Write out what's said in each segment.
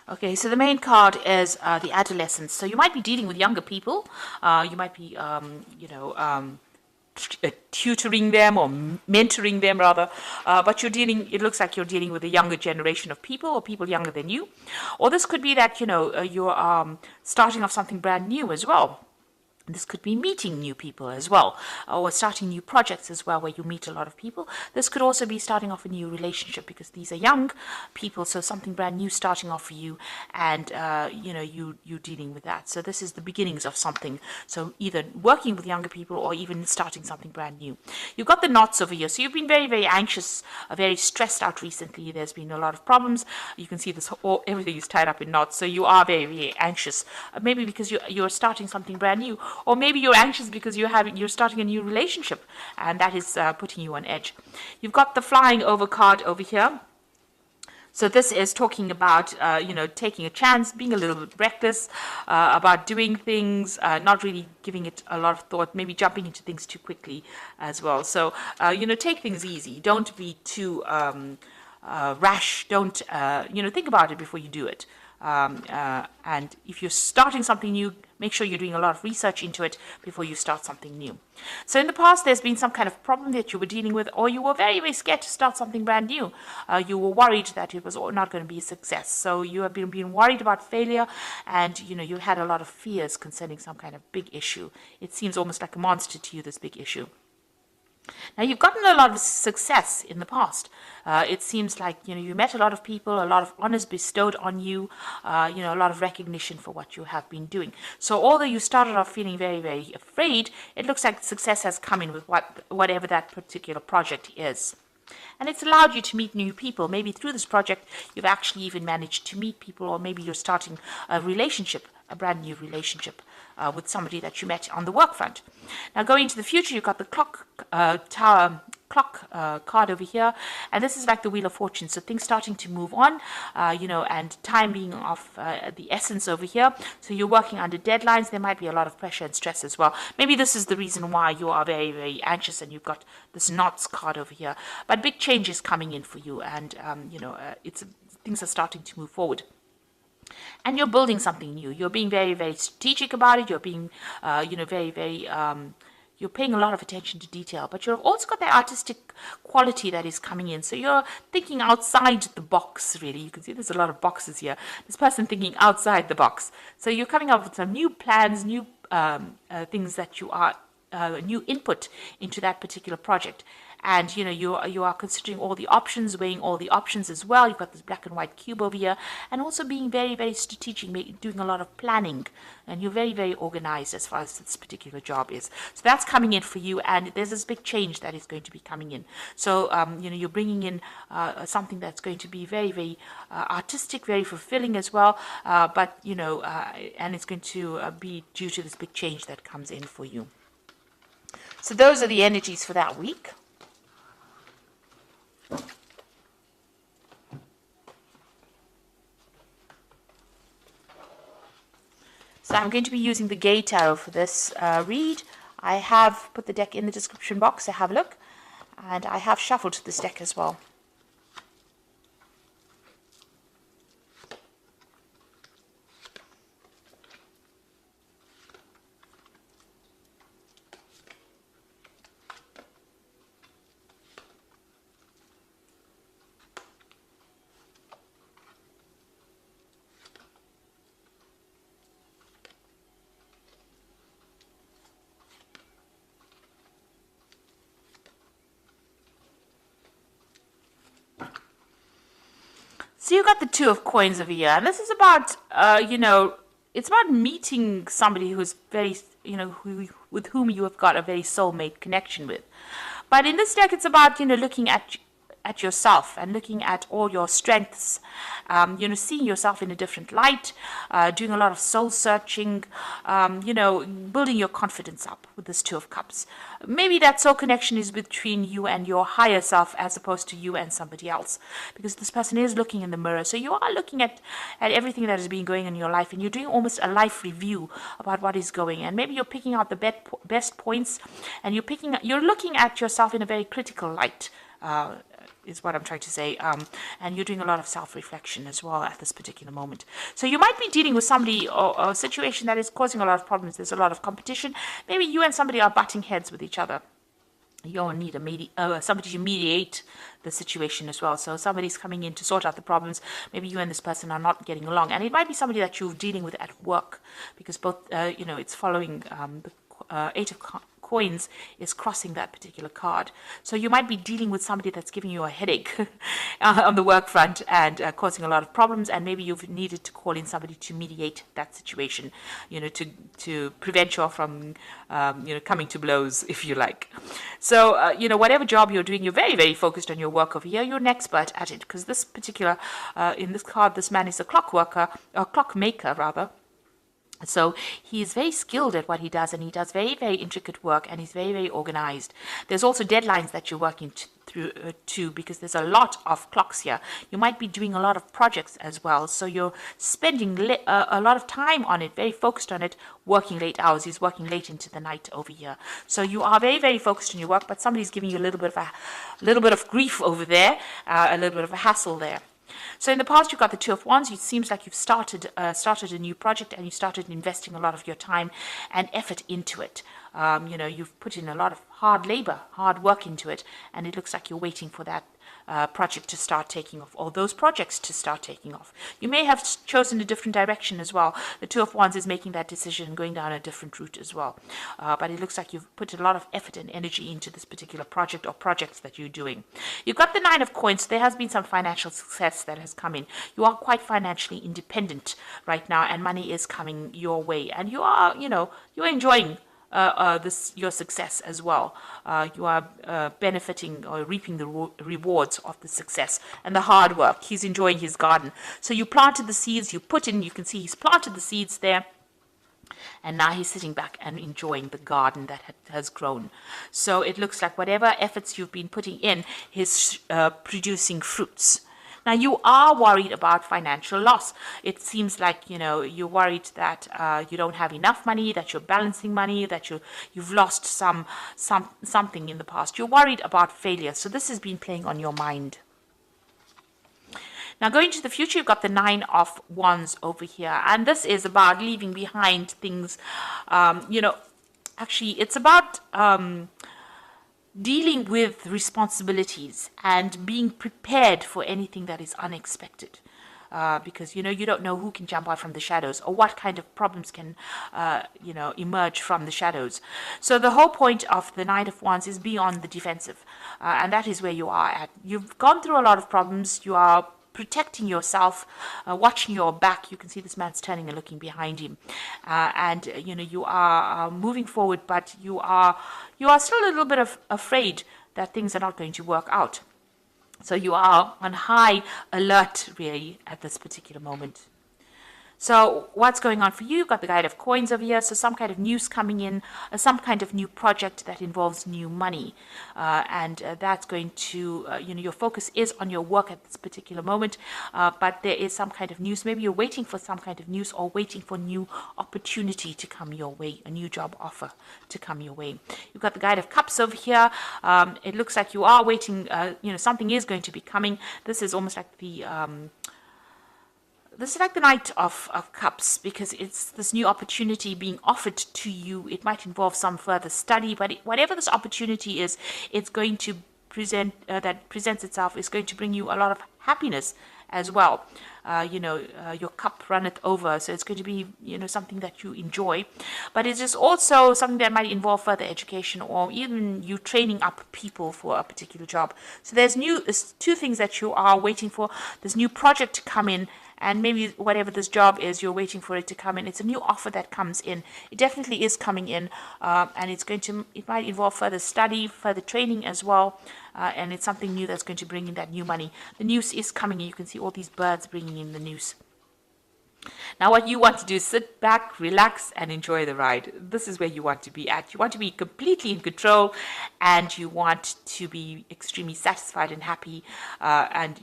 Okay, so the main card is the adolescence. So you might be dealing with younger people. You might be, tutoring them or mentoring them rather, but it looks like you're dealing with a younger generation of people or people younger than you. Or this could be that, you're starting off something brand new as well. This could be meeting new people as well, or starting new projects as well, where you meet a lot of people. This could also be starting off a new relationship because these are young people, so something brand new starting off for you, and you dealing with that. So this is the beginnings of something. So either working with younger people or even starting something brand new. You've got the knots over here, so you've been very, very anxious, very stressed out recently. There's been a lot of problems. You can see this everything is tied up in knots, so you are very, very anxious. Maybe because you're starting something brand new. Or maybe you're anxious because you're starting a new relationship, and that is putting you on edge. You've got the flying over card over here. So this is talking about, taking a chance, being a little bit reckless, about doing things, not really giving it a lot of thought, maybe jumping into things too quickly as well. So, take things easy. Don't be too rash. Don't, think about it before you do it. And if you're starting something new, make sure you're doing a lot of research into it before you start something new. So in the past, there's been some kind of problem that you were dealing with, or you were very, very scared to start something brand new. You were worried that it was not going to be a success. So you have been worried about failure, and you had a lot of fears concerning some kind of big issue. It seems almost like a monster to you, this big issue. Now, you've gotten a lot of success in the past. It seems like, you met a lot of people, a lot of honors bestowed on you, a lot of recognition for what you have been doing. So although you started off feeling very, very afraid, it looks like success has come in with whatever that particular project is. And it's allowed you to meet new people. Maybe through this project, you've actually even managed to meet people, or maybe you're starting a relationship, a brand new relationship with somebody that you met on the work front. Now, going into the future, you've got the clock card over here, and this is like the Wheel of Fortune. So things starting to move on, and time being of the essence over here. So you're working under deadlines. There might be a lot of pressure and stress as well. Maybe this is the reason why you are very, very anxious, and you've got this knots card over here. But big change is coming in for you, and things are starting to move forward. And you're building something new. You're being very, very strategic about it. You're being, very, very, you're paying a lot of attention to detail. But you've also got that artistic quality that is coming in. So you're thinking outside the box, really. You can see there's a lot of boxes here. This person thinking outside the box. So you're coming up with some new plans, new things that you are, new input into that particular project. And you are considering all the options, weighing all the options as well. You've got this black and white cube over here, and also being very, very strategic, doing a lot of planning, and you're very, very organized as far as this particular job is. So that's coming in for you, and there's this big change that is going to be coming in. So you're bringing in something that's going to be very, very artistic, very fulfilling as well. But and it's going to be due to this big change that comes in for you. So those are the energies for that week. So I'm going to be using the Gay Tarot for this read. I have put the deck in the description box to have a look, and I have shuffled this deck as well. So you got the Two of Coins over here, and this is about, it's about meeting somebody who's very, with whom you have got a very soulmate connection with. But in this deck, it's about, looking at yourself and looking at all your strengths, seeing yourself in a different light, doing a lot of soul searching, building your confidence up with this Two of Cups. Maybe that soul connection is between you and your higher self as opposed to you and somebody else, because this person is looking in the mirror. So you are looking at everything that has been going on in your life, and you're doing almost a life review about what is going. And maybe you're picking out the best points, and you're looking at yourself in a very critical light. is what I'm trying to say. And you're doing a lot of self-reflection as well at this particular moment. So you might be dealing with somebody or a situation that is causing a lot of problems. There's a lot of competition. Maybe you and somebody are butting heads with each other. You'll need somebody to mediate the situation as well. So somebody's coming in to sort out the problems. Maybe you and this person are not getting along, and it might be somebody that you're dealing with at work, because both, it's following the Eight of Coins is crossing that particular card. So you might be dealing with somebody that's giving you a headache on the work front and causing a lot of problems, and maybe you've needed to call in somebody to mediate that situation, to prevent you from, coming to blows, if you like. So, whatever job you're doing, you're very, very focused on your work over here. You're an expert at it, because this particular, in this card, this man is a clockmaker rather. So he is very skilled at what he does, and he does very, very intricate work, and he's very, very organized. There's also deadlines that you're working through to, because there's a lot of clocks here. You might be doing a lot of projects as well, so you're spending a lot of time on it, very focused on it, working late hours. He's working late into the night over here. So you are very, very focused on your work, but somebody's giving you a little bit of grief over there, a little bit of a hassle there. So in the past, you've got the Two of Wands. It seems like you've started a new project, and you started investing a lot of your time and effort into it. You've put in a lot of hard labor, hard work into it, and it looks like you're waiting for that project to start taking off, or those projects to start taking off. You may have chosen a different direction as well. The Two of Wands is making that decision, going down a different route as well. But it looks like you've put a lot of effort and energy into this particular project or projects that you're doing. You've got the Nine of Coins. So there has been some financial success that has come in. You are quite financially independent right now, and money is coming your way, and you are, you're enjoying your success as well. You are benefiting or reaping the rewards of the success and the hard work. He's enjoying his garden. So you planted the seeds, you can see he's planted the seeds there, and now he's sitting back and enjoying the garden that has grown. So it looks like whatever efforts you've been putting in is producing fruits. Now, you are worried about financial loss. It seems like, you're worried that you don't have enough money, that you're balancing money, that you've lost something in the past. You're worried about failure. So this has been playing on your mind. Now, going to the future, you've got the Nine of Wands over here. And this is about leaving behind things. Actually, it's about dealing with responsibilities and being prepared for anything that is unexpected. Because, you don't know who can jump out from the shadows, or what kind of problems can, emerge from the shadows. So the whole point of the Nine of Wands is be on the defensive. And that is where you are at. You've gone through a lot of problems. You are protecting yourself, watching your back. You can see this man's turning and looking behind him, and you are moving forward, but you are still a little bit afraid that things are not going to work out. So you are on high alert really at this particular moment. So what's going on for you? You've got the Knight of Coins over here. So some kind of news coming in, some kind of new project that involves new money. And that's going to, your focus is on your work at this particular moment. But there is some kind of news. Maybe you're waiting for some kind of news, or waiting for new opportunity to come your way, a new job offer to come your way. You've got the Knight of Cups over here. It looks like you are waiting, something is going to be coming. This is almost like this is like the Knight of Cups, because it's this new opportunity being offered to you. It might involve some further study, but whatever this opportunity is, it's going to presents itself, is going to bring you a lot of happiness as well. Your cup runneth over, so it's going to be, something that you enjoy. But it is also something that might involve further education, or even you training up people for a particular job. So there's two things that you are waiting for. There's new project to come in, and maybe whatever this job is, you're waiting for it to come in. It's a new offer that comes in. It definitely is coming in, and it might involve further study, further training as well, and it's something new that's going to bring in that new money. The news is coming in. You can see all these birds bringing in the news. Now, what you want to do is sit back, relax, and enjoy the ride. This is where you want to be at. You want to be completely in control, and you want to be extremely satisfied and happy, and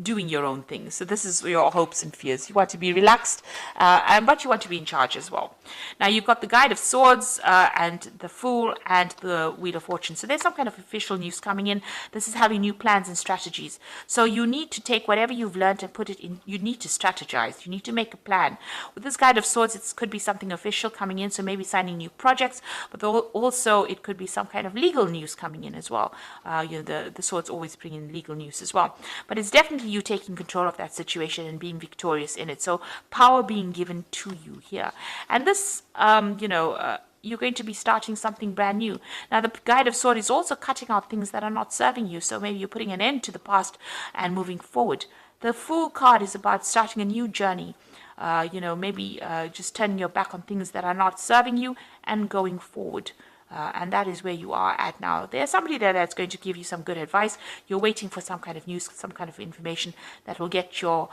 doing your own thing. So this is your hopes and fears. You want to be relaxed, but you want to be in charge as well. Now you've got the Guide of Swords and the Fool and the Wheel of Fortune. So there's some kind of official news coming in. This is having new plans and strategies. So you need to take whatever you've learned and put it in. You need to strategize. You need to make a plan. With this Guide of Swords, it could be something official coming in. So maybe signing new projects, but also it could be some kind of legal news coming in as well. The swords always bring in legal news as well. But it's definitely you taking control of that situation and being victorious in it. So power being given to you here. And this, you're going to be starting something brand new. Now, the Guide of Swords is also cutting out things that are not serving you. So maybe you're putting an end to the past and moving forward. The Fool card is about starting a new journey. Maybe just turning your back on things that are not serving you and going forward. And that is where you are at now. There's somebody there that's going to give you some good advice. You're waiting for some kind of news, some kind of information that will get your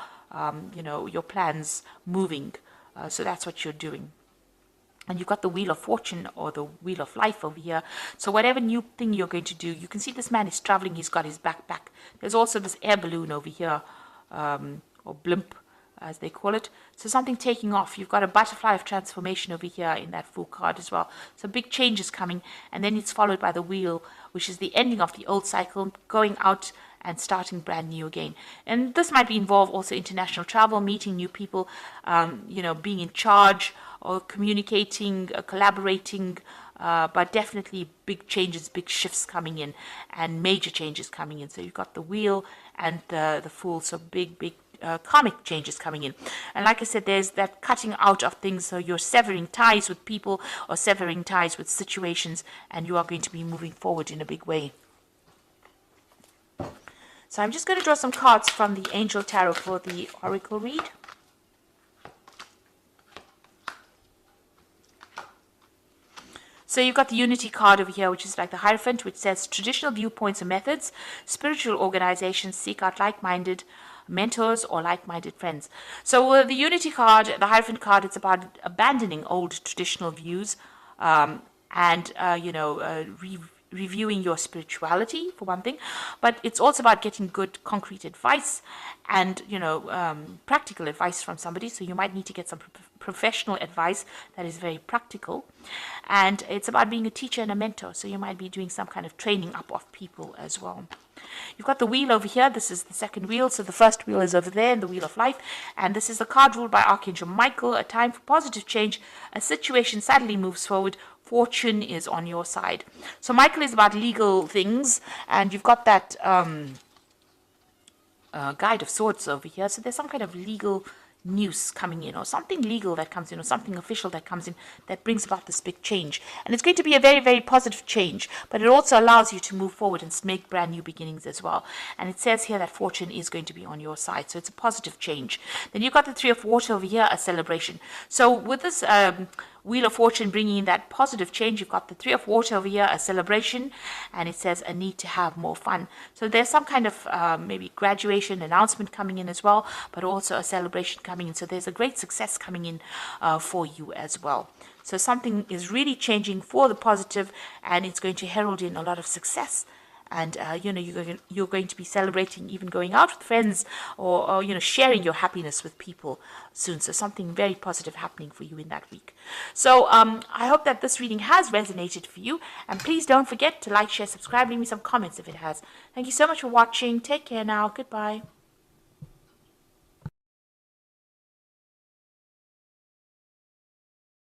plans moving. So that's what you're doing. And you've got the Wheel of Fortune or the Wheel of Life over here. So whatever new thing you're going to do, you can see this man is traveling. He's got his backpack. There's also this air balloon over here, or blimp, as they call it. So something taking off. You've got a butterfly of transformation over here in that Fool card as well. So big changes coming. And then it's followed by the Wheel, which is the ending of the old cycle, going out and starting brand new again. And this might involve also international travel, meeting new people, being in charge or communicating, collaborating, but definitely big changes, big shifts coming in and major changes coming in. So you've got the Wheel and the Fool, so big karmic changes coming in. And like I said, there's that cutting out of things. So you're severing ties with people or severing ties with situations, and you are going to be moving forward in a big way. So I'm just going to draw some cards from the Angel Tarot for the Oracle read. So you've got the Unity card over here, which is like the Hierophant, which says traditional viewpoints and methods, spiritual organizations seek out like-minded mentors or like-minded friends. So the Unity card, the Hierophant card, it's about abandoning old traditional views reviewing your spirituality, for one thing, but it's also about getting good concrete advice and practical advice from somebody. So you might need to get some professional advice that is very practical, and it's about being a teacher and a mentor. So you might be doing some kind of training up of people as well. You've got the Wheel over here. This is the second wheel. So the first wheel is over there in the Wheel of Life. And this is the card ruled by Archangel Michael. A time for positive change. A situation suddenly moves forward. Fortune is on your side. So Michael is about legal things. And you've got that Guide of Swords over here. So there's some kind of legal news coming in, or something legal that comes in, or something official that comes in that brings about this big change. And it's going to be a very, very positive change, but it also allows you to move forward and make brand new beginnings as well. And it says here that fortune is going to be on your side, so it's a positive change. Then you've got the Three of Water over here, a celebration. So with this Wheel of Fortune bringing in that positive change, you've got the Three of Water over here, a celebration, and it says a need to have more fun. So there's some kind of maybe graduation announcement coming in as well, but also a celebration coming in. So there's a great success coming in for you as well. So something is really changing for the positive, and it's going to herald in a lot of success. And you're going to be celebrating, even going out with friends, or sharing your happiness with people soon. So something very positive happening for you in that week. So I hope that this reading has resonated for you. And please don't forget to like, share, subscribe, leave me some comments if it has. Thank you so much for watching. Take care now. Goodbye.